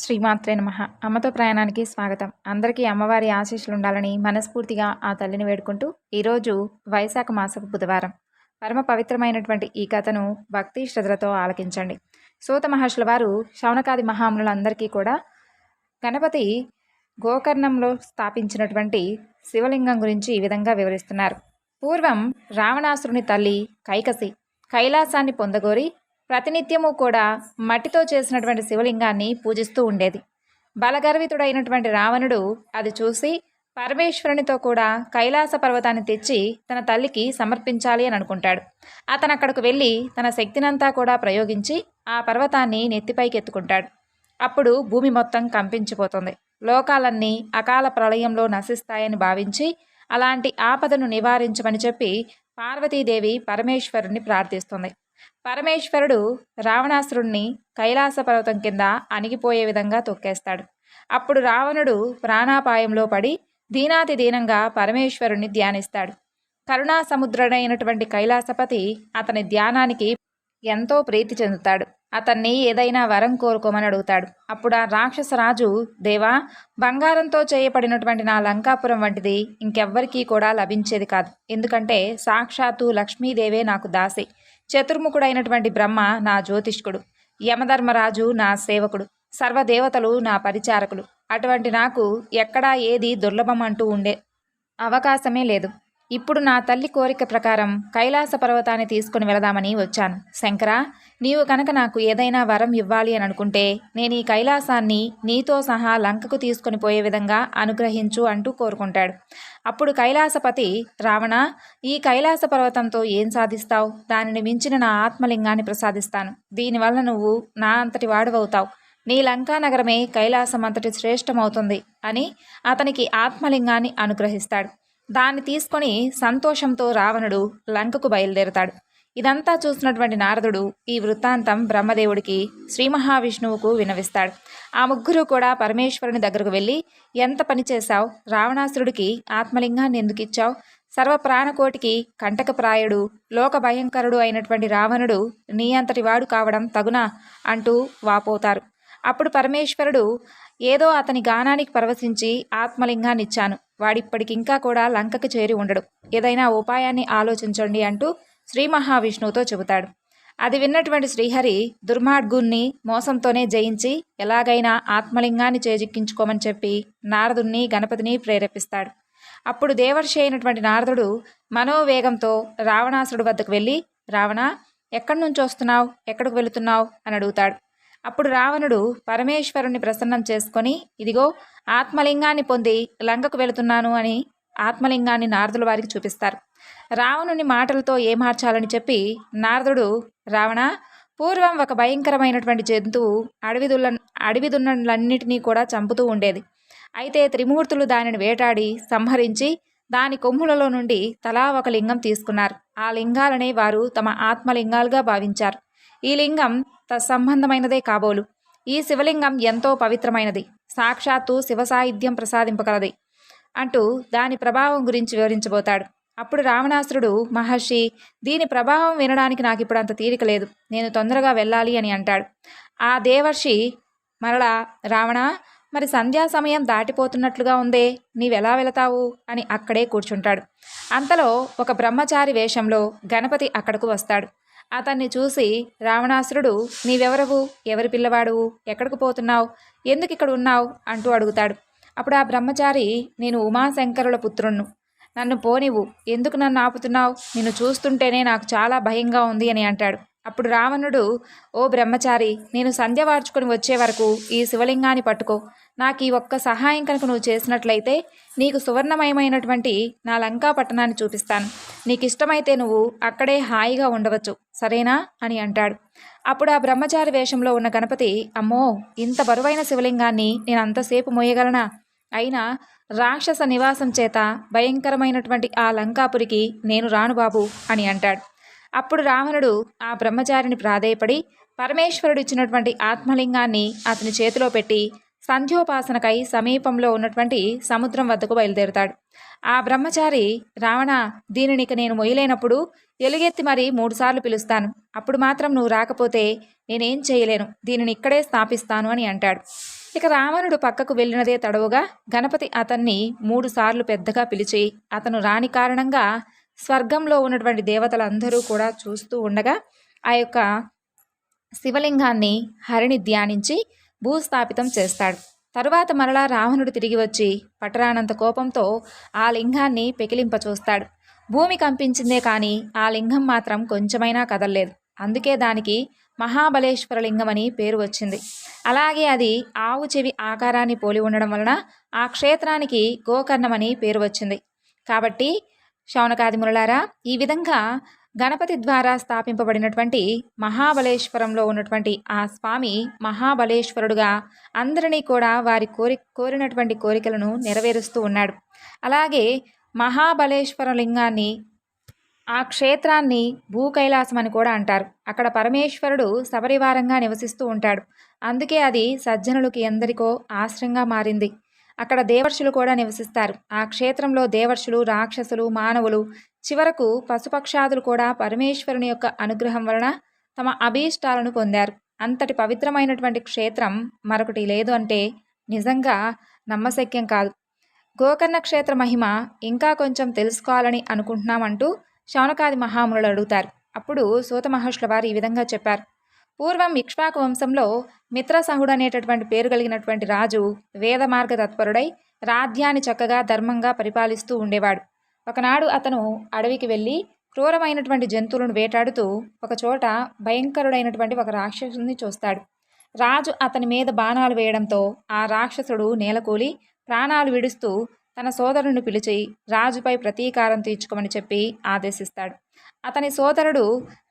శ్రీమాత్రే నమః. అమ్మతో ప్రయాణానికి స్వాగతం. అందరికీ అమ్మవారి ఆశీస్సులు ఉండాలని మనస్ఫూర్తిగా ఆ తల్లిని వేడుకుంటూ ఈరోజు వైశాఖ మాసపు బుధవారం పరమ పవిత్రమైనటువంటి ఈ కథను భక్తి శ్రద్ధలతో ఆలకించండి. సూత మహర్షుల వారు శౌనకాది మహామునులందరికీ కూడా గణపతి గోకర్ణంలో స్థాపించినటువంటి శివలింగం గురించి ఈ విధంగా వివరిస్తున్నారు. పూర్వం రావణాసురుని తల్లి కైకసి కైలాసాన్ని పొందగోరి ప్రతినిత్యము కూడా మట్టితో చేసినటువంటి శివలింగాన్ని పూజిస్తూ ఉండేది. బలగర్వితుడైనటువంటి రావణుడు అది చూసి పరమేశ్వరునితో కూడా కైలాస పర్వతాన్ని తెచ్చి తన తల్లికి సమర్పించాలి అని అనుకుంటాడు. అతను అక్కడికి వెళ్ళి తన శక్తినంతా కూడా ప్రయోగించి ఆ పర్వతాన్ని నెత్తిపైకి ఎత్తుకుంటాడు. అప్పుడు భూమి మొత్తం కంపించిపోతుంది. లోకాలన్నీ అకాల ప్రళయంలో నశిస్తాయని భావించి అలాంటి ఆపదను నివారించమని చెప్పి పార్వతీదేవి పరమేశ్వరుణ్ణి ప్రార్థిస్తుంది. పరమేశ్వరుడు రావణాసురుణ్ణి కైలాస పర్వతం కింద అణిగిపోయే విధంగా తొక్కేస్తాడు. అప్పుడు రావణుడు ప్రాణాపాయంలో పడి దీనాతి దీనంగా పరమేశ్వరుణ్ణి ధ్యానిస్తాడు. కరుణా సముద్రుడైనటువంటి కైలాసపతి అతని ధ్యానానికి ఎంతో ప్రీతి చెందుతాడు. అతన్ని ఏదైనా వరం కోరుకోమని అడుగుతాడు. అప్పుడు ఆ రాక్షసరాజు, దేవా, బంగారంతో చేయబడినటువంటి నా లంకాపురం వంటిది ఇంకెవ్వరికీ కూడా లభించేది కాదు. ఎందుకంటే సాక్షాత్తు లక్ష్మీదేవే నాకు దాసి, చతుర్ముఖుడైనటువంటి బ్రహ్మ నా జ్యోతిష్కుడు, యమధర్మరాజు నా సేవకుడు, సర్వదేవతలు నా పరిచారకులు. అటువంటి నాకు ఎక్కడా ఏది దుర్లభం అంటూ ఉండే అవకాశమే లేదు. ఇప్పుడు నా తల్లి కోరిక ప్రకారం కైలాస పర్వతాన్ని తీసుకుని వెళదామని వచ్చాను. శంకరా, నీవు కనుక నాకు ఏదైనా వరం ఇవ్వాలి అని అనుకుంటే నేను ఈ కైలాసాన్ని నీతో సహా లంకకు తీసుకొని పోయే విధంగా అనుగ్రహించు అంటూ కోరుకుంటాడు. అప్పుడు కైలాసపతి, రావణ, ఈ కైలాస పర్వతంతో ఏం సాధిస్తావు? దానిని మించిన నా ఆత్మలింగాన్ని ప్రసాదిస్తాను. దీనివల్ల నువ్వు నా అంతటి వాడువవుతావు. నీ లంకా నగరమే కైలాసం అంతటి శ్రేష్టమవుతుంది అని అతనికి ఆత్మలింగాన్ని అనుగ్రహిస్తాడు. దాన్ని తీసుకొని సంతోషంతో రావణుడు లంకకు బయలుదేరతాడు. ఇదంతా చూసినటువంటి నారదుడు ఈ వృత్తాంతం బ్రహ్మదేవుడికి, శ్రీ మహావిష్ణువుకు వినవిస్తాడు. ఆ ముగ్గురు కూడా పరమేశ్వరుని దగ్గరకు వెళ్ళి, ఎంత పని చేశావు? రావణాసురుడికి ఆత్మలింగాన్ని ఎందుకు ఇచ్చావు? సర్వప్రాణకోటికి కంటకప్రాయుడు, లోక భయంకరుడు అయినటువంటి రావణుడు నీ అంతటి వాడు కావడం తగునా అంటూ వాపోతారు. అప్పుడు పరమేశ్వరుడు, ఏదో అతని గానానికి పరవశించి ఆత్మలింగాన్ని ఇచ్చాను. వాడిప్పటికింకా కూడా లంకకి చేరి ఉండడు. ఏదైనా ఉపాయాన్ని ఆలోచించండి అంటూ శ్రీ మహావిష్ణువుతో చెబుతాడు. అది విన్నటువంటి శ్రీహరి దుర్మార్గుణ్ణి మోసంతోనే జయించి ఎలాగైనా ఆత్మలింగాన్ని చేజిక్కించుకోమని చెప్పి నారదుణ్ణి, గణపతిని ప్రేరేపిస్తాడు. అప్పుడు దేవర్షి అయినటువంటి నారదుడు మనోవేగంతో రావణాసురుడు వద్దకు వెళ్ళి, రావణ, ఎక్కడి నుంచి వస్తున్నావు? ఎక్కడికి వెళుతున్నావు అని అడుగుతాడు. అప్పుడు రావణుడు పరమేశ్వరుణ్ణి ప్రసన్నం చేసుకొని, ఇదిగో ఆత్మలింగాన్ని పొంది లంకకు వెళుతున్నాను అని ఆత్మలింగాన్ని నారదుల వారికి చూపిస్తారు. రావణుని మాటలతో ఏమార్చాలని చెప్పి నారదుడు, రావణ, పూర్వం ఒక భయంకరమైనటువంటి జంతువు అడవిదున్నలన్నిటినీ కూడా చంపుతూ ఉండేది. అయితే త్రిమూర్తులు దానిని వేటాడి సంహరించి దాని కొమ్ములలో నుండి తలా ఒక లింగం తీసుకున్నారు. ఆ లింగాలనే వారు తమ ఆత్మలింగాలుగా భావించారు. ఈ లింగం తత్సంబంధమైనదే కాబోలు. ఈ శివలింగం ఎంతో పవిత్రమైనది, సాక్షాత్తు శివ సాహిత్యం ప్రసాదింపగలది అంటూ దాని ప్రభావం గురించి వివరించబోతాడు. అప్పుడు రావణాసురుడు, మహర్షి, దీని ప్రభావం వినడానికి నాకు ఇప్పుడు అంత తీరిక లేదు, నేను తొందరగా వెళ్ళాలి అని అంటాడు. ఆ దేవర్షి మరలా, రావణ, మరి సంధ్యా సమయం దాటిపోతున్నట్లుగా ఉందే, నీవెలా వెళతావు అని అక్కడే కూర్చుంటాడు. అంతలో ఒక బ్రహ్మచారి వేషంలో గణపతి అక్కడకు వస్తాడు. అతన్ని చూసి రావణాసురుడు, నీవెవరవు? ఎవరి పిల్లవాడువు? ఎక్కడికి పోతున్నావు? ఎందుకు ఇక్కడ ఉన్నావు అంటూ అడుగుతాడు. అప్పుడు ఆ బ్రహ్మచారి, నేను ఉమాశంకరుల పుత్రుణ్ణు, నన్ను పోనివ్వు, ఎందుకు నన్ను ఆపుతున్నావు? నిన్ను చూస్తుంటేనే నాకు చాలా భయంగా ఉంది అని అంటాడు. అప్పుడు రావణుడు, ఓ బ్రహ్మచారి, నేను సంధ్య వార్చుకొని వచ్చే వరకు ఈ శివలింగాన్ని పట్టుకో. నాకు ఈ ఒక్క సహాయం కనుక నువ్వు చేసినట్లయితే నీకు సువర్ణమయమైనటువంటి నా లంకా పట్టణాన్ని చూపిస్తాను. నీకు ఇష్టమైతే నువ్వు అక్కడే హాయిగా ఉండవచ్చు, సరేనా అని అంటాడు. అప్పుడు ఆ బ్రహ్మచారి వేషంలో ఉన్న గణపతి, అమ్మో, ఇంత బరువైన శివలింగాన్ని నేను అంతసేపు మోయగలనా? అయినా రాక్షస నివాసం చేత భయంకరమైనటువంటి ఆ లంకాపురికి నేను రాను బాబు అని అంటాడు. అప్పుడు రావణుడు ఆ బ్రహ్మచారిని ప్రాధేయపడి పరమేశ్వరుడు ఇచ్చినటువంటి ఆత్మలింగాన్ని అతని చేతిలో పెట్టి సంధ్యోపాసనకై సమీపంలో ఉన్నటువంటి సముద్రం వద్దకు బయలుదేరుతాడు. ఆ బ్రహ్మచారి, రావణ, దీనినిక నేను మొయ్యలేనప్పుడు ఎలుగెత్తి మరి 3 సార్లు పిలుస్తాను. అప్పుడు మాత్రం నువ్వు రాకపోతే నేనేం చేయలేను, దీనిని ఇక్కడే స్థాపిస్తాను అని అంటాడు. ఇక రావణుడు పక్కకు వెళ్ళినదే తడవుగా గణపతి అతన్ని 3 సార్లు పెద్దగా పిలిచి అతను రాని కారణంగా స్వర్గంలో ఉన్నటువంటి దేవతలందరూ కూడా చూస్తూ ఉండగా ఆ యొక్క శివలింగాన్ని హరిని ధ్యానించి భూస్థాపితం చేస్తాడు. తరువాత మరలా రావణుడు తిరిగి వచ్చి పట్టరానంత కోపంతో ఆ లింగాన్ని పెకిలింపచూస్తాడు. భూమి కంపించిందే కానీ ఆ లింగం మాత్రం కొంచెమైనా కదల్లేదు. అందుకే దానికి మహాబలేశ్వర లింగం అని పేరు వచ్చింది. అలాగే అది ఆవు చెవి ఆకారాన్ని పోలి ఉండడం వలన ఆ క్షేత్రానికి గోకర్ణమని పేరు వచ్చింది. కాబట్టి శౌనకాది మునులారా, ఈ విధంగా గణపతి ద్వారా స్థాపింపబడినటువంటి మహాబలేశ్వరంలో ఉన్నటువంటి ఆ స్వామి మహాబలేశ్వరుడుగా అందరినీ కూడా వారి కోరినటువంటి కోరికలను నెరవేరుస్తూ ఉన్నాడు. అలాగే మహాబలేశ్వర లింగాన్ని, ఆ క్షేత్రాన్ని భూకైలాసం అని కూడా అంటారు. అక్కడ పరమేశ్వరుడు సపరివారంగా నివసిస్తూ ఉంటాడు. అందుకే అది సజ్జనులకి ఎందరికో ఆశ్రయంగా మారింది. అక్కడ దేవర్షులు కూడా నివసిస్తారు. ఆ క్షేత్రంలో దేవర్షులు, రాక్షసులు, మానవులు, చివరకు పశుపక్షాదులు కూడా పరమేశ్వరుని యొక్క అనుగ్రహం వలన తమ అభీష్టాలను పొందారు. అంతటి పవిత్రమైనటువంటి క్షేత్రం మరొకటి లేదు అంటే నిజంగా నమ్మశక్యం కాదు. గోకర్ణ క్షేత్ర మహిమ ఇంకా కొంచెం తెలుసుకోవాలని అనుకుంటున్నామంటూ శౌనకాది మహామునులు అడుగుతారు. అప్పుడు సూత మహర్షుల వారు ఈ విధంగా చెప్పారు. పూర్వం ఇక్ష్వాకు వంశంలో మిత్రసహుడు అనేటటువంటి పేరు కలిగినటువంటి రాజు వేద మార్గ తత్పరుడై రాజ్యాన్ని చక్కగా ధర్మంగా పరిపాలిస్తూ ఉండేవాడు. ఒకనాడు అతను అడవికి వెళ్ళి క్రూరమైనటువంటి జంతువులను వేటాడుతూ ఒకచోట భయంకరుడైనటువంటి ఒక రాక్షసుని చూస్తాడు. రాజు అతని మీద బాణాలు వేయడంతో ఆ రాక్షసుడు నేలకూలి ప్రాణాలు విడుస్తూ తన సోదరుని పిలిచి రాజుపై ప్రతీకారం తీర్చుకోమని చెప్పి ఆదేశిస్తాడు. అతని సోదరుడు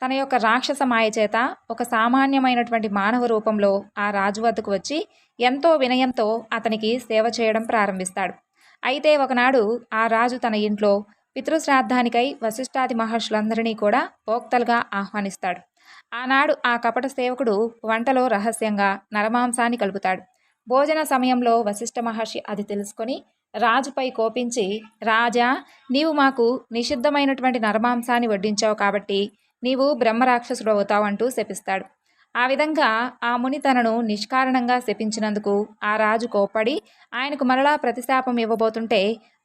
తన యొక్క రాక్షస మాయ చేత ఒక సామాన్యమైనటువంటి మానవ రూపంలో ఆ రాజు వద్దకు వచ్చి ఎంతో వినయంతో అతనికి సేవ చేయడం ప్రారంభిస్తాడు. అయితే ఒకనాడు ఆ రాజు తన ఇంట్లో పితృశ్రాద్ధానికై వశిష్ఠాది మహర్షులందరినీ కూడా భోక్తలుగా ఆహ్వానిస్తాడు. ఆనాడు ఆ కపట సేవకుడు వంటలో రహస్యంగా నరమాంసాన్ని కలుపుతాడు. భోజన సమయంలో వశిష్ఠ మహర్షి అది తెలుసుకొని రాజుపై కోపించి, రాజా, నీవు మాకు నిషిద్ధమైనటువంటి నరమాంసాన్ని వడ్డించావు కాబట్టి నీవు బ్రహ్మరాక్షసుడు అవుతావు అంటూ శపిస్తాడు. ఆ విధంగా ఆ ముని తనను నిష్కారణంగా శపించినందుకు ఆ రాజు కోప్పడి ఆయనకు మరలా ప్రతిశాపం ఇవ్వబోతుంటే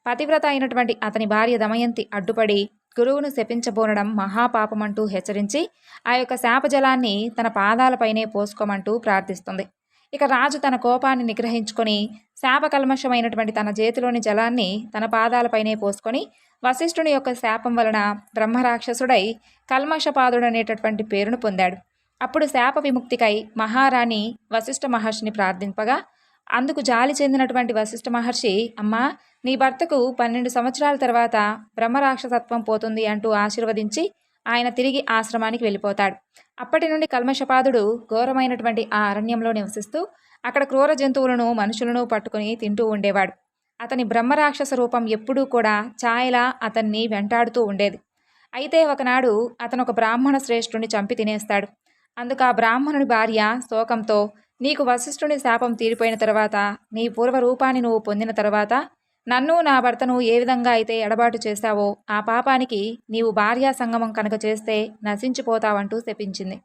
పతివ్రత అయినటువంటి అతని భార్య దమయంతి అడ్డుపడి గురువును శపించబోనడం మహాపాపమంటూ హెచ్చరించి ఆ యొక్క శాపజలాన్ని తన పాదాలపైనే పోసుకోమంటూ ప్రార్థిస్తుంది. ఇక రాజు తన కోపాన్ని నిగ్రహించుకొని శాపకల్మషమైనటువంటి తన చేతిలోని జలాన్ని తన పాదాలపైనే పోసుకొని వశిష్ఠుని యొక్క శాపం వలన బ్రహ్మరాక్షసుడై కల్మషపాదుడనేటటువంటి పేరును పొందాడు. అప్పుడు శాప విముక్తికై మహారాణి వశిష్ఠ మహర్షిని ప్రార్థింపగా అందుకు జాలి చెందినటువంటి వశిష్ఠ మహర్షి, అమ్మా, నీ భర్తకు 12 సంవత్సరాల తర్వాత బ్రహ్మరాక్షసత్వం పోతుంది అంటూ ఆశీర్వదించి ఆయన తిరిగి ఆశ్రమానికి వెళ్ళిపోతాడు. అప్పటి నుండి కల్మషపాదుడు ఘోరమైనటువంటి ఆ అరణ్యంలో నివసిస్తూ అక్కడ క్రూర జంతువులను మనుషులను పట్టుకుని తింటూ ఉండేవాడు. అతని బ్రహ్మరాక్షస రూపం ఎప్పుడూ కూడా ఛాయలా అతన్ని వెంటాడుతూ ఉండేది. అయితే ఒకనాడు అతను ఒక బ్రాహ్మణ శ్రేష్ఠుని చంపి తినేస్తాడు. అందుకు ఆ బ్రాహ్మణుడి భార్య శోకంతో, నీకు వశిష్ఠుని శాపం తీరిపోయిన తర్వాత, నీ పూర్వ రూపాన్ని నువ్వు పొందిన తర్వాత నన్ను నా భర్తను ఏ విధంగా అయితే ఎడబాటు చేశావో ఆ పాపానికి నీవు భార్యా సంగమం కనుక చేస్తే నశించిపోతావంటూ శపించింది.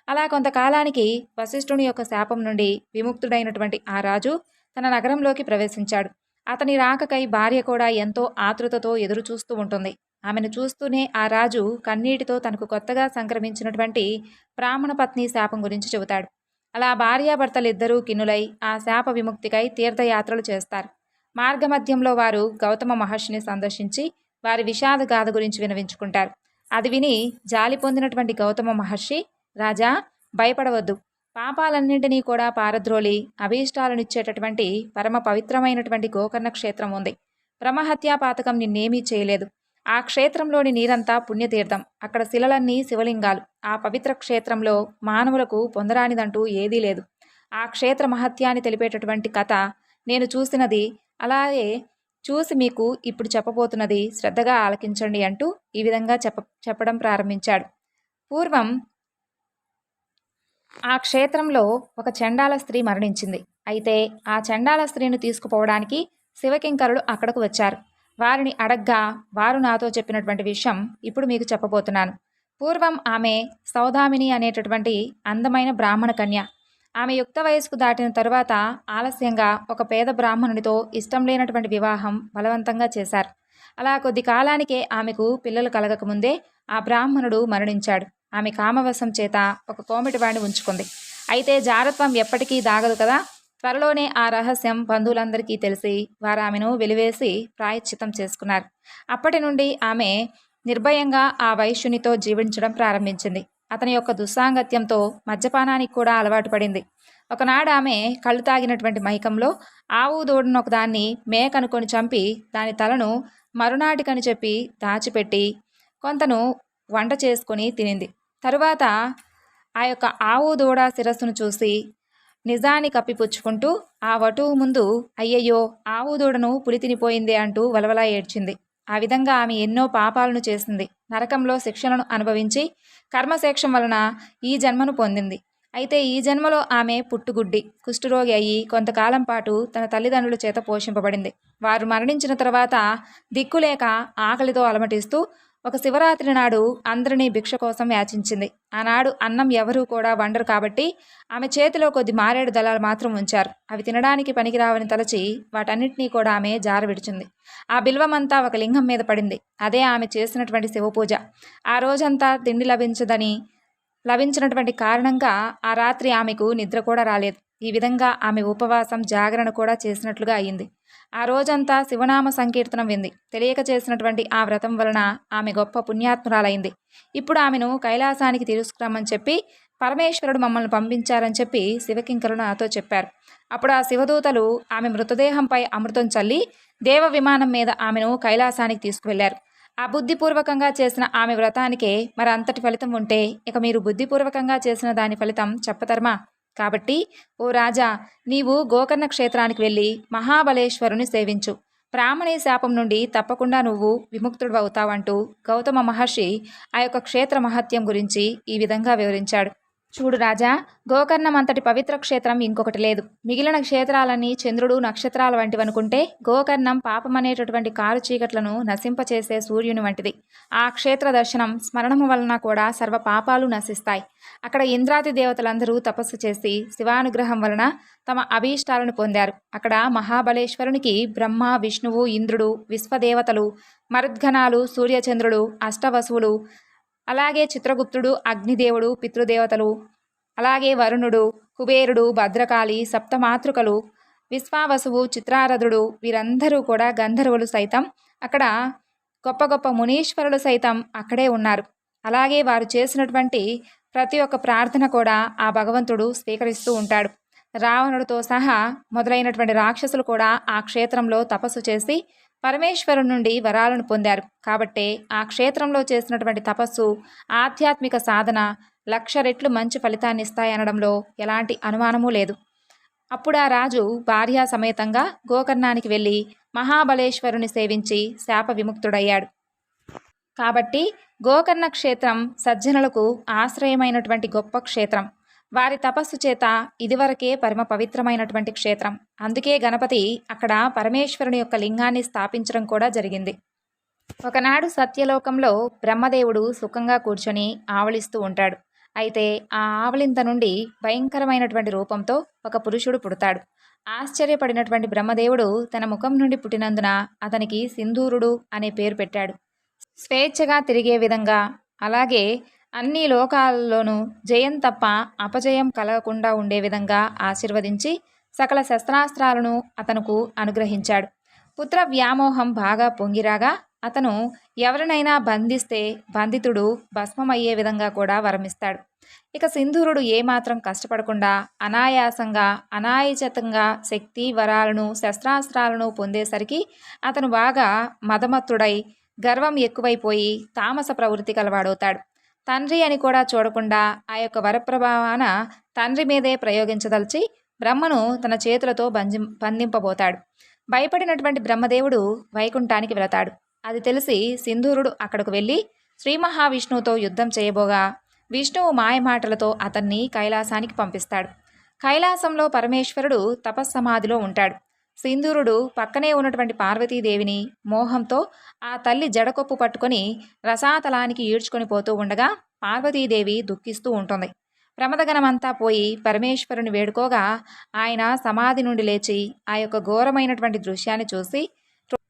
అలా కొంతకాలానికి వశిష్ఠుని యొక్క శాపం నుండి విముక్తుడైనటువంటి ఆ రాజు తన నగరంలోకి ప్రవేశించాడు. అతని రాకకై భార్య కూడా ఎంతో ఆతృతతో ఎదురు చూస్తూ ఉంటుంది. ఆమెను చూస్తూనే ఆ రాజు కన్నీటితో తనకు కొత్తగా సంక్రమించినటువంటి బ్రాహ్మణ పత్ని శాపం గురించి చెబుతాడు. అలా భార్యాభర్తలిద్దరూ కిన్నులై ఆ శాప విముక్తికై తీర్థయాత్రలు చేస్తారు. మార్గమధ్యంలో వారు గౌతమ మహర్షిని సందర్శించి వారి విషాద గాథ గురించి వినవించుకుంటారు. అది విని జాలి పొందినటువంటి గౌతమ మహర్షి, రాజా, భయపడవద్దు, పాపాలన్నింటినీ కూడా పారద్రోలి అభీష్టాలనిచ్చేటటువంటి పరమ పవిత్రమైనటువంటి గోకర్ణ క్షేత్రం ఉంది. బ్రహ్మహత్యా పాతకం నిన్నేమీ చేయలేదు. ఆ క్షేత్రంలోని నీరంతా పుణ్యతీర్థం. అక్కడ శిలలన్నీ శివలింగాలు. ఆ పవిత్ర క్షేత్రంలో మానవులకు పొందరానిదంటూ ఏదీ లేదు. ఆ క్షేత్ర మహత్యాన్ని తెలిపేటటువంటి కథ నేను చూసినది, అలాగే చూసి మీకు ఇప్పుడు చెప్పబోతున్నది శ్రద్ధగా ఆలకించండి అంటూ ఈ విధంగా చెప్పడం ప్రారంభించాడు. పూర్వం ఆ క్షేత్రంలో ఒక చండాల స్త్రీ మరణించింది. అయితే ఆ చండాల స్త్రీని తీసుకుపోవడానికి శివకింకరులు అక్కడకు వచ్చారు. వారిని అడగ్గా వారు నాతో చెప్పినటువంటి విషయం ఇప్పుడు మీకు చెప్పబోతున్నాను. పూర్వం ఆమె సౌదామిని అనేటటువంటి అందమైన బ్రాహ్మణ కన్య. ఆమె యుక్త వయస్సుకు దాటిన తరువాత ఆలస్యంగా ఒక పేద బ్రాహ్మణుడితో ఇష్టం లేనటువంటి వివాహం బలవంతంగా చేశారు. అలా కొద్ది కాలానికే ఆమెకు పిల్లలు కలగకముందే ఆ బ్రాహ్మణుడు మరణించాడు. ఆమె కామవశం చేత ఒక కోమిటివాడిని ఉంచుకుంది. అయితే జారత్వం ఎప్పటికీ దాగదు కదా. త్వరలోనే ఆ రహస్యం బంధువులందరికీ తెలిసి వారు ఆమెను వెలివేసి ప్రాయశ్చితం చేసుకున్నారు. అప్పటి నుండి ఆమె నిర్భయంగా ఆ వైశ్యునితో జీవించడం ప్రారంభించింది. అతని యొక్క దుస్సాంగత్యంతో మద్యపానానికి కూడా అలవాటు పడింది. ఒకనాడు ఆమె కళ్ళు తాగినటువంటి మైకంలో ఆవు దూడను ఒకదాన్ని మేకనుకొని చంపి దాని తలను మరునాటికని చెప్పి దాచిపెట్టి కొంతను వంట చేసుకొని తినింది. తరువాత ఆ యొక్క ఆవు దూడ శిరస్సును చూసి నిజాన్ని కప్పిపుచ్చుకుంటూ ఆ వటువు ముందు అయ్యయ్యో ఆవు దూడను పులి తినిపోయిందే అంటూ వలవలా ఏడ్చింది. ఆ విధంగా ఆమె ఎన్నో పాపాలను చేసింది. నరకంలో శిక్షలను అనుభవించి కర్మశేక్షం వలన ఈ జన్మను పొందింది. అయితే ఈ జన్మలో ఆమె పుట్టుగుడ్డి కుష్ఠరోగి అయ్యి కొంతకాలం పాటు తన తల్లిదండ్రుల చేత పోషింపబడింది. వారు మరణించిన తర్వాత దిక్కులేక ఆకలితో అలమటిస్తూ ఒక శివరాత్రి నాడు అందరినీ భిక్ష కోసం యాచించింది. ఆనాడు అన్నం ఎవరూ కూడా వండరు కాబట్టి ఆమె చేతిలో కొద్ది మారేడు దళాలు మాత్రం ఉంచారు. అవి తినడానికి పనికిరావని తలచి వాటన్నిటినీ కూడా ఆమె జార విడిచింది. ఆ బిల్వమంతా ఒక లింగం మీద పడింది. అదే ఆమె చేసినటువంటి శివపూజ. ఆ రోజంతా తిండి లభించినటువంటి కారణంగా ఆ రాత్రి ఆమెకు నిద్ర కూడా రాలేదు. ఈ విధంగా ఆమె ఉపవాసం జాగరణ కూడా చేసినట్లుగా అయింది. ఆ రోజంతా శివనామ సంకీర్తనం వింది. తెలియక చేసినటువంటి ఆ వ్రతం వలన ఆమె గొప్ప పుణ్యాత్మురాలైంది. ఇప్పుడు ఆమెను కైలాసానికి తీసుకురమ్మని చెప్పి పరమేశ్వరుడు మమ్మల్ని పంపించారని చెప్పి శివకింకరులు నాతో చెప్పారు. అప్పుడు ఆ శివదూతలు ఆమె మృతదేహంపై అమృతం చల్లి దేవ విమానం మీద ఆమెను కైలాసానికి తీసుకువెళ్లారు. ఆ బుద్ధిపూర్వకంగా చేసిన ఆమె వ్రతానికే మరి అంతటి ఫలితం ఉంటే ఇక మీరు బుద్ధిపూర్వకంగా చేసిన దాని ఫలితం చెప్పతర్మా? కాబట్టి ఓ రాజా, నీవు గోకర్ణ క్షేత్రానికి వెళ్ళి మహాబలేశ్వరుని సేవించు. బ్రాహ్మణి శాపం నుండి తప్పకుండా నువ్వు విముక్తుడు అవుతావంటూ గౌతమ మహర్షి ఆ యొక్క క్షేత్ర మహత్యం గురించి ఈ విధంగా వివరించాడు. చూడు రాజా, గోకర్ణం అంతటి పవిత్ర క్షేత్రం ఇంకొకటి లేదు. మిగిలిన క్షేత్రాలన్నీ చంద్రుడు నక్షత్రాల వంటివనుకుంటే గోకర్ణం పాపమనేటటువంటి కారు చీకట్లను నశింపచేసే సూర్యుని వంటిది. ఆ క్షేత్ర దర్శనం స్మరణము వలన కూడా సర్వ పాపాలు నశిస్తాయి. అక్కడ ఇంద్రాది దేవతలందరూ తపస్సు చేసి శివానుగ్రహం వలన తమ అభీష్టాలను పొందారు. అక్కడ మహాబలేశ్వరునికి బ్రహ్మ, విష్ణువు, ఇంద్రుడు, విశ్వదేవతలు, మరుద్గణాలు, సూర్యచంద్రుడు, అష్టవసువులు, అలాగే చిత్రగుప్తుడు, అగ్నిదేవుడు, పితృదేవతలు, అలాగే వరుణుడు, కుబేరుడు, భద్రకాళి, సప్తమాతృకలు, విశ్వావసువు, చిత్రారథుడు, వీరందరూ కూడా గంధర్వులు సైతం అక్కడ గొప్ప గొప్ప మునీశ్వరులు సైతం అక్కడే ఉన్నారు. అలాగే వారు చేసినటువంటి ప్రతి ఒక్క ప్రార్థన కూడా ఆ భగవంతుడు స్వీకరిస్తూ ఉంటాడు. రావణుడితో సహా మొదలైనటువంటి రాక్షసులు కూడా ఆ క్షేత్రంలో తపస్సు చేసి పరమేశ్వరుని నుండి వరాలను పొందారు. కాబట్టే ఆ క్షేత్రంలో చేసినటువంటి తపస్సు, ఆధ్యాత్మిక సాధన 1,00,000 రెట్లు మంచి ఫలితాన్ని ఇస్తాయనడంలో ఎలాంటి అనుమానమూ లేదు. అప్పుడు ఆ రాజు భార్యా సమేతంగా గోకర్ణానికి వెళ్ళి మహాబలేశ్వరుని సేవించి శాప విముక్తుడయ్యాడు. కాబట్టి గోకర్ణ క్షేత్రం సజ్జనులకు ఆశ్రయమైనటువంటి గొప్ప క్షేత్రం. వారి తపస్సు చేత ఇదివరకే పరమ పవిత్రమైనటువంటి క్షేత్రం. అందుకే గణపతి అక్కడ పరమేశ్వరుని యొక్క లింగాన్ని స్థాపించడం కూడా జరిగింది. ఒకనాడు సత్యలోకంలో బ్రహ్మదేవుడు సుఖంగా కూర్చొని ఆవలిస్తూ ఉంటాడు. అయితే ఆ ఆవలింత నుండి భయంకరమైనటువంటి రూపంతో ఒక పురుషుడు పుడతాడు. ఆశ్చర్యపడినటువంటి బ్రహ్మదేవుడు తన ముఖం నుండి పుట్టినందున అతనికి సింధూరుడు అనే పేరు పెట్టాడు. స్వేచ్ఛగా తిరిగే విధంగా, అలాగే అన్ని లోకాల్లోనూ జయం తప్ప అపజయం కలగకుండా ఉండే విధంగా ఆశీర్వదించి సకల శస్త్రాస్త్రాలను అతనుకు అనుగ్రహించాడు. పుత్ర వ్యామోహం బాగా పొంగిరాగా అతను ఎవరినైనా బంధిస్తే బంధితుడు భస్మమయ్యే విధంగా కూడా వరమిస్తాడు. ఇక సింధూరుడు ఏమాత్రం కష్టపడకుండా అనాయాసంగా అనాయచితంగా శక్తి వరాలను శస్త్రాస్త్రాలను పొందేసరికి అతను బాగా మదమత్తుడై గర్వం ఎక్కువైపోయి తామస ప్రవృత్తి కలవాడవుతాడు. తండ్రి అని కూడా చూడకుండా ఆ యొక్క వరప్రభావాన తండ్రి మీదే ప్రయోగించదలిచి బ్రహ్మను తన చేతులతో బంధింపబోతాడు. భయపడినటువంటి బ్రహ్మదేవుడు వైకుంఠానికి వెళతాడు. అది తెలిసి సింధూరుడు అక్కడకు వెళ్ళి శ్రీ మహావిష్ణువుతో యుద్ధం చేయబోగా విష్ణువు మాయమాటలతో అతన్ని కైలాసానికి పంపిస్తాడు. కైలాసంలో పరమేశ్వరుడు తపస్సమాధిలో ఉంటాడు. సింధూరుడు పక్కనే ఉన్నటువంటి పార్వతీదేవిని మోహంతో ఆ తల్లి జడకొప్పు పట్టుకొని రసాతలానికి ఈడ్చుకొని పోతూ ఉండగా పార్వతీదేవి దుఃఖిస్తూ ఉంటుంది. ప్రమదగణమంతా పోయి పరమేశ్వరుని వేడుకోగా ఆయన సమాధి నుండి లేచి ఆ యొక్క ఘోరమైనటువంటి దృశ్యాన్ని చూసి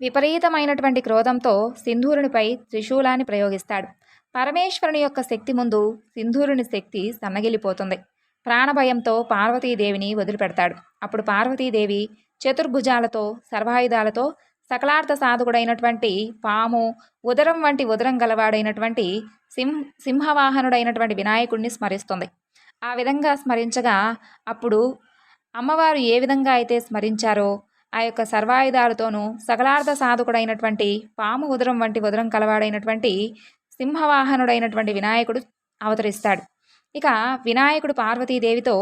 విపరీతమైనటువంటి క్రోధంతో సింధూరునిపై త్రిశూలాన్ని ప్రయోగిస్తాడు. పరమేశ్వరుని యొక్క శక్తి ముందు సింధూరుని శక్తి సన్నగిలిపోతుంది. ప్రాణభయంతో పార్వతీదేవిని వదిలిపెడతాడు. అప్పుడు పార్వతీదేవి చతుర్భుజాలతో సర్వాయుధాలతో సకలార్థ సాధకుడైనటువంటి పాము ఉదరం వంటి ఉదరం గలవాడైనటువంటి సింహవాహనుడైనటువంటి వినాయకుడిని స్మరిస్తుంది. ఆ విధంగా స్మరించగా అప్పుడు అమ్మవారు ఏ విధంగా అయితే స్మరించారో ఆ యొక్క సర్వాయుధాలతోనూ సకలార్థ సాధకుడైనటువంటి పాము ఉదరం వంటి ఉదరం కలవాడైనటువంటి సింహవాహనుడైనటువంటి వినాయకుడు అవతరిస్తాడు. ఇక వినాయకుడు పార్వతీదేవితో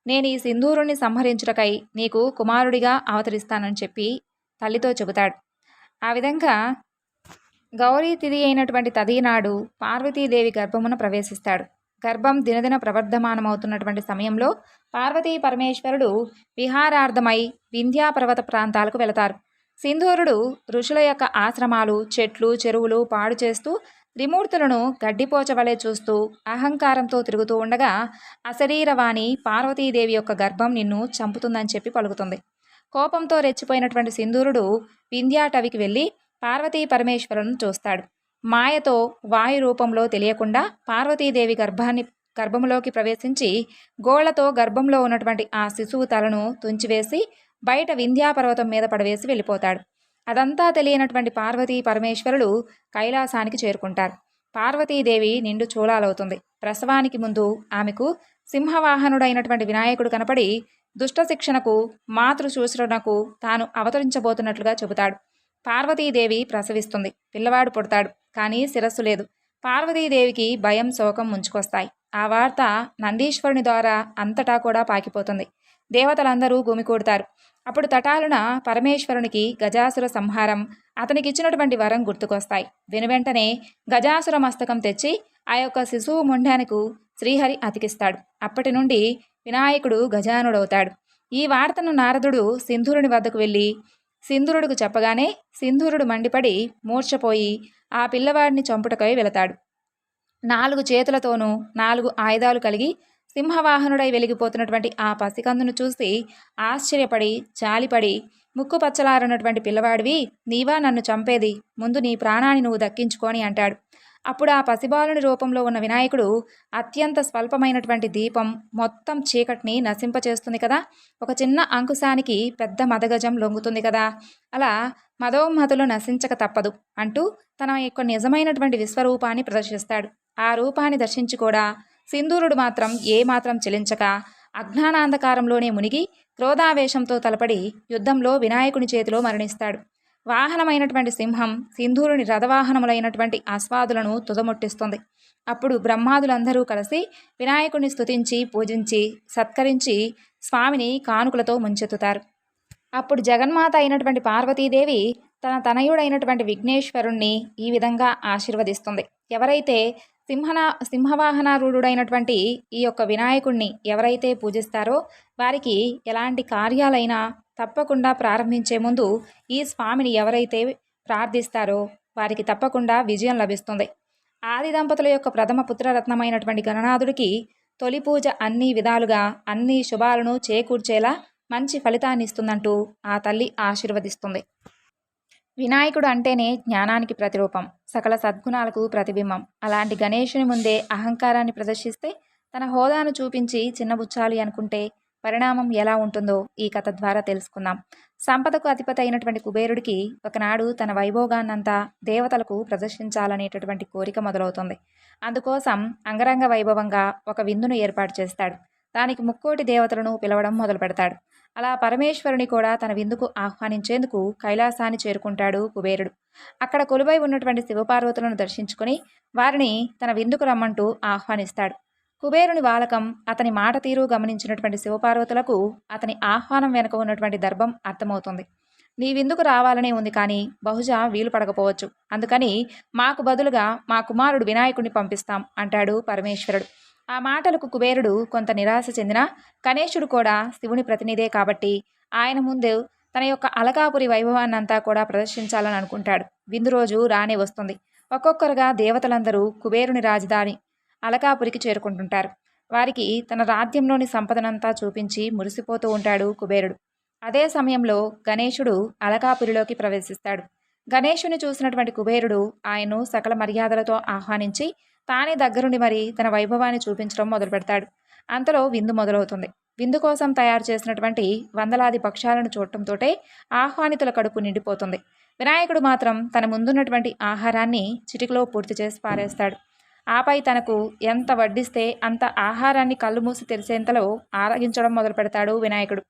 నేను ఈ సింధూరుణ్ణి సంహరించుటకై నీకు కుమారుడిగా అవతరిస్తానని చెప్పి తల్లితో చెబుతాడు. ఆ విధంగా గౌరీ తిథి అయినటువంటి తదీనాడు పార్వతీదేవి గర్భమున ప్రవేశిస్తాడు. గర్భం దినదిన ప్రవర్ధమానమవుతున్నటువంటి సమయంలో పార్వతీ పరమేశ్వరుడు విహారార్థమై వింధ్యాపర్వత ప్రాంతాలకు వెళతారు. సింధూరుడు ఋషుల యొక్క ఆశ్రమాలు, చెట్లు, చెరువులు పాడు చేస్తూ త్రిమూర్తులను గడ్డిపోచవలే చూస్తూ అహంకారంతో తిరుగుతూ ఉండగా అశరీరవాణి పార్వతీదేవి యొక్క గర్భం నిన్ను చంపుతుందని చెప్పి పలుకుతుంది. కోపంతో రెచ్చిపోయినటువంటి సింధూరుడు వింధ్యాటవికి వెళ్ళి పార్వతీ పరమేశ్వరులను చూస్తాడు. మాయతో వాయు రూపంలో తెలియకుండా పార్వతీదేవి గర్భంలోకి ప్రవేశించి గోళ్లతో గర్భంలో ఉన్నటువంటి ఆ శిశువు తలను తుంచివేసి బయట వింధ్యాపర్వతం మీద పడవేసి వెళ్ళిపోతాడు. అదంతా తెలియనటువంటి పార్వతీ పరమేశ్వరులు కైలాసానికి చేరుకుంటారు. పార్వతీదేవి నిండు చూలాలవుతుంది. ప్రసవానికి ముందు ఆమెకు సింహవాహనుడైనటువంటి వినాయకుడు కనపడి దుష్ట శిక్షణకు, మాతృశూశ్రణకు తాను అవతరించబోతున్నట్లుగా చెబుతాడు. పార్వతీదేవి ప్రసవిస్తుంది. పిల్లవాడు పుడతాడు. కానీ శిరస్సు లేదు. పార్వతీదేవికి భయం, శోకం ముంచుకొస్తాయి. ఆ వార్త నందీశ్వరుని ద్వారా అంతటా కూడా పాకిపోతుంది. దేవతలందరూ గుమికూడతారు. అప్పుడు తటాలున పరమేశ్వరునికి గజాసుర సంహారం, అతనికిచ్చినటువంటి వరం గుర్తుకొస్తాయి. వెనువెంటనే గజాసుర మస్తకం తెచ్చి ఆ యొక్క శిశువు ముండానికి శ్రీహరి అతికిస్తాడు. అప్పటి నుండి వినాయకుడు గజానుడవుతాడు. ఈ వార్తను నారదుడు సింధూరుని వద్దకు వెళ్ళి సింధూరుడికి చెప్పగానే సింధూరుడు మండిపడి మూర్ఛపోయి ఆ పిల్లవాడిని చంపుటకై వెళతాడు. 4 చేతులతోనూ 4 ఆయుధాలు కలిగి సింహవాహనుడై వెలిగిపోతున్నటువంటి ఆ పసికందును చూసి ఆశ్చర్యపడి జాలిపడి ముక్కు పచ్చలారన్నటువంటి పిల్లవాడివి నీవా నన్ను చంపేది, ముందు నీ ప్రాణాన్ని నువ్వు దక్కించుకొని అంటాడు. అప్పుడు ఆ పసిబాలుని రూపంలో ఉన్న వినాయకుడు అత్యంత స్వల్పమైనటువంటి దీపం మొత్తం చీకటిని నశింపచేస్తుంది కదా, ఒక చిన్న అంకుశానికి పెద్ద మదగజం లొంగుతుంది కదా, అలా మదోన్మతులు నశించక తప్పదు అంటూ తన యొక్క నిజమైనటువంటి విశ్వరూపాన్ని ప్రదర్శిస్తాడు. ఆ రూపాన్ని దర్శించి కూడా సింధూరుడు మాత్రం ఏమాత్రం చెలించక అజ్ఞానాంధకారంలోనే మునిగి క్రోధావేశంతో తలపడి యుద్ధంలో వినాయకుని చేతిలో మరణిస్తాడు. వాహనమైనటువంటి సింహం సింధూరుని రథవాహనములైనటువంటి అశ్వాదులను తుదముట్టిస్తుంది. అప్పుడు బ్రహ్మాదులందరూ కలిసి వినాయకుడిని స్తుతించి పూజించి సత్కరించి స్వామిని కానుకలతో ముంచెత్తుతారు. అప్పుడు జగన్మాత అయినటువంటి పార్వతీదేవి తన తనయుడైనటువంటి విఘ్నేశ్వరుణ్ణి ఈ విధంగా ఆశీర్వదిస్తుంది. ఎవరైతే సింహవాహనారూఢుడైనటువంటి ఈ యొక్క వినాయకుడిని ఎవరైతే పూజిస్తారో వారికి ఎలాంటి కార్యాలైనా తప్పకుండా ప్రారంభించే ముందు ఈ స్వామిని ఎవరైతే ప్రార్థిస్తారో వారికి తప్పకుండా విజయం లభిస్తుంది. ఆది దంపతుల యొక్క ప్రథమ పుత్రరత్నమైనటువంటి గణనాథుడికి తొలి పూజ అన్ని విధాలుగా అన్ని శుభాలను చేకూర్చేలా మంచి ఫలితాన్ని ఇస్తుందంటూ ఆ తల్లి ఆశీర్వదిస్తుంది. వినాయకుడు అంటేనే జ్ఞానానికి ప్రతిరూపం, సకల సద్గుణాలకు ప్రతిబింబం. అలాంటి గణేశుని ముందే అహంకారాన్ని ప్రదర్శిస్తే తన హోదాను చూపించి చిన్నబుచ్చాలి అనుకుంటే పరిణామం ఎలా ఉంటుందో ఈ కథ ద్వారా తెలుసుకుందాం. సంపదకు అధిపతి అయినటువంటి కుబేరుడికి ఒకనాడు తన వైభోగాన్నంతా దేవతలకు ప్రదర్శించాలనేటటువంటి కోరిక మొదలవుతుంది. అందుకోసం అంగరంగ వైభవంగా ఒక విందును ఏర్పాటు చేస్తాడు. దానికి 3 దేవతలను పిలవడం మొదలు పెడతాడు. అలా పరమేశ్వరుని కూడా తన విందుకు ఆహ్వానించేందుకు కైలాసాన్ని చేరుకుంటాడు కుబేరుడు. అక్కడ కొలువై ఉన్నటువంటి శివపార్వతులను దర్శించుకుని వారిని తన విందుకు రమ్మంటూ ఆహ్వానిస్తాడు. కుబేరుని వాలకం, అతని మాట తీరు గమనించినటువంటి శివపార్వతులకు అతని ఆహ్వానం వెనుక ఉన్నటువంటి దర్భం అర్థమవుతుంది. నీ విందుకు రావాలనే ఉంది, కానీ బహుశా వీలు పడకపోవచ్చు. అందుకని మాకు బదులుగా మా కుమారుడు వినాయకుడిని పంపిస్తాం అంటాడు పరమేశ్వరుడు. ఆ మాటలకు కుబేరుడు కొంత నిరాశ చెందినా గణేశుడు కూడా శివుని ప్రతినిధే కాబట్టి ఆయన ముందు తన యొక్క అలకాపురి వైభవాన్నంతా కూడా ప్రదర్శించాలని అనుకుంటాడు. విందు రోజు రానే వస్తుంది. ఒక్కొక్కరుగా దేవతలందరూ కుబేరుని రాజధాని అలకాపురికి చేరుకుంటుంటారు. వారికి తన రాజ్యంలోని సంపదనంతా చూపించి మురిసిపోతూ ఉంటాడు కుబేరుడు. అదే సమయంలో గణేశుడు అలకాపురిలోకి ప్రవేశిస్తాడు. గణేశుని చూసినటువంటి కుబేరుడు ఆయన్ను సకల మర్యాదలతో ఆహ్వానించి తానే దగ్గరుండి మరి తన వైభవాన్ని చూపించడం మొదలుపెడతాడు. అంతలో విందు మొదలవుతుంది. విందు కోసం తయారు చేసినటువంటి వందలాది పక్షాలను చూడటంతోటే ఆహ్వానితుల కడుపు నిండిపోతుంది. వినాయకుడు మాత్రం తన ముందున్నటువంటి ఆహారాన్ని చిటికలో పూర్తి చేసి పారేస్తాడు. ఆపై తనకు ఎంత వడ్డిస్తే అంత ఆహారాన్ని కళ్ళు మూసి తెరిసేంతలో ఆరగించడం మొదలు పెడతాడు వినాయకుడు.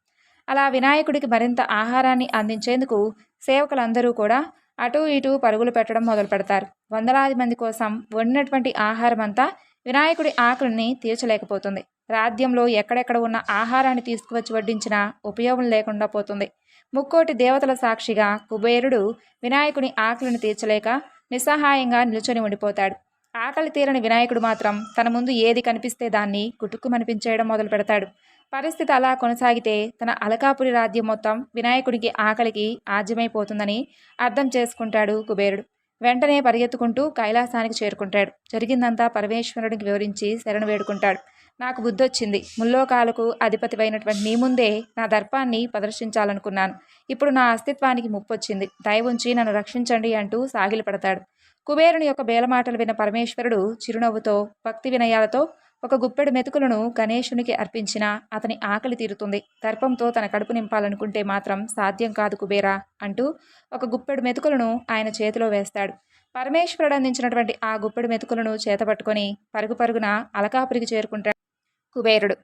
అలా వినాయకుడికి మరింత ఆహారాన్ని అందించేందుకు సేవకులందరూ కూడా అటూ ఇటూ పరుగులు పెట్టడం మొదలు పెడతారు. వందలాది మంది కోసం వండినటువంటి ఆహారం అంతా వినాయకుడి ఆకలిని తీర్చలేకపోతుంది. రాజ్యంలో ఎక్కడెక్కడ ఉన్న ఆహారాన్ని తీసుకువచ్చి వడ్డించినా ఉపయోగం లేకుండా పోతుంది. ముక్కోటి దేవతల సాక్షిగా కుబేరుడు వినాయకుని ఆకలిని తీర్చలేక నిస్సహాయంగా నిల్చొని ఉండిపోతాడు. ఆకలి తీరని వినాయకుడు మాత్రం తన ముందు ఏది కనిపిస్తే దాన్ని కుటుక్కుమనిపించేయడం మొదలు పెడతాడు. పరిస్థితి అలా కొనసాగితే తన అలకాపురి రాజ్యం మొత్తం వినాయకుడికి ఆకలికి ఆజ్యమైపోతుందని అర్థం చేసుకుంటాడు కుబేరుడు. వెంటనే పరిగెత్తుకుంటూ కైలాసానికి చేరుకుంటాడు. జరిగిందంతా పరమేశ్వరుడికి వివరించి శరణు వేడుకుంటాడు. నాకు బుద్ధొచ్చింది. ముల్లోకాలకు అధిపతివైనటువంటి నీ ముందే నా దర్పాన్ని ప్రదర్శించాలనుకున్నాను. ఇప్పుడు నా అస్తిత్వానికి ముప్పొచ్చింది. దయవుంచి నన్ను రక్షించండి అంటూ సాగిలపడతాడు. కుబేరుని యొక్క బేలమాటలు విన్న పరమేశ్వరుడు చిరునవ్వుతో భక్తి వినయాలతో ఒక గుప్పెడు మెతుకులను గణేశునికి అర్పించినా అతని ఆకలి తీరుతుంది. దర్పంతో తన కడుపు నింపాలనుకుంటే మాత్రం సాధ్యం కాదు కుబేరా అంటూ ఒక గుప్పెడు మెతుకులను ఆయన చేతిలో వేస్తాడు. పరమేశ్వరుడు అందించినటువంటి ఆ గుప్పెడు మెతుకులను చేతపట్టుకొని పరుగు పరుగున అలకాపురికి చేరుకుంటాడు కుబేరుడు.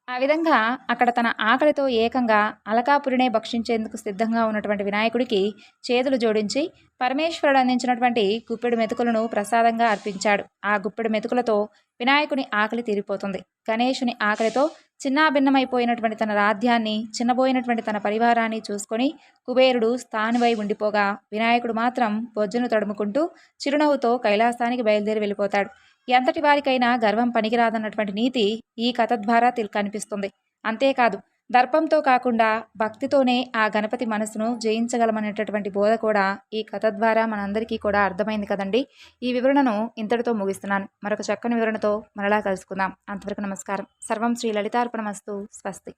ఆ విధంగా అక్కడ తన ఆకలితో ఏకంగా అలకాపురినే భక్షించేందుకు సిద్ధంగా ఉన్నటువంటి వినాయకుడికి చేతులు జోడించి పరమేశ్వరుడు అందించినటువంటి గుప్పెడు మెతుకులను ప్రసాదంగా అర్పించాడు. ఆ గుప్పెడు మెతుకులతో వినాయకుని ఆకలి తీరిపోతుంది. గణేశుని ఆకలితో చిన్నాభిన్నమైపోయినటువంటి తన రాజ్యాన్ని, చిన్నబోయినటువంటి తన పరివారాన్ని చూసుకొని కుబేరుడు స్థానివై ఉండిపోగా వినాయకుడు మాత్రం బొజ్జను తడుముకుంటూ చిరునవ్వుతో కైలాసానికి బయలుదేరి వెళ్ళిపోతాడు. ఎంతటి వారికైనా గర్వం పనికిరాదన్నటువంటి నీతి ఈ కథ ద్వారా కనిపిస్తుంది. అంతేకాదు, దర్పంతో కాకుండా భక్తితోనే ఆ గణపతి మనసును జయించగలమనేటటువంటి బోధ కూడా ఈ కథ ద్వారా మనందరికీ కూడా అర్థమైంది కదండి. ఈ వివరణను ఇంతటితో ముగిస్తున్నాను. మరొక చక్కని వివరణతో మరలా కలుసుకుందాం. అంతవరకు నమస్కారం. సర్వం శ్రీ లలితార్పణమస్తు. స్వస్తి.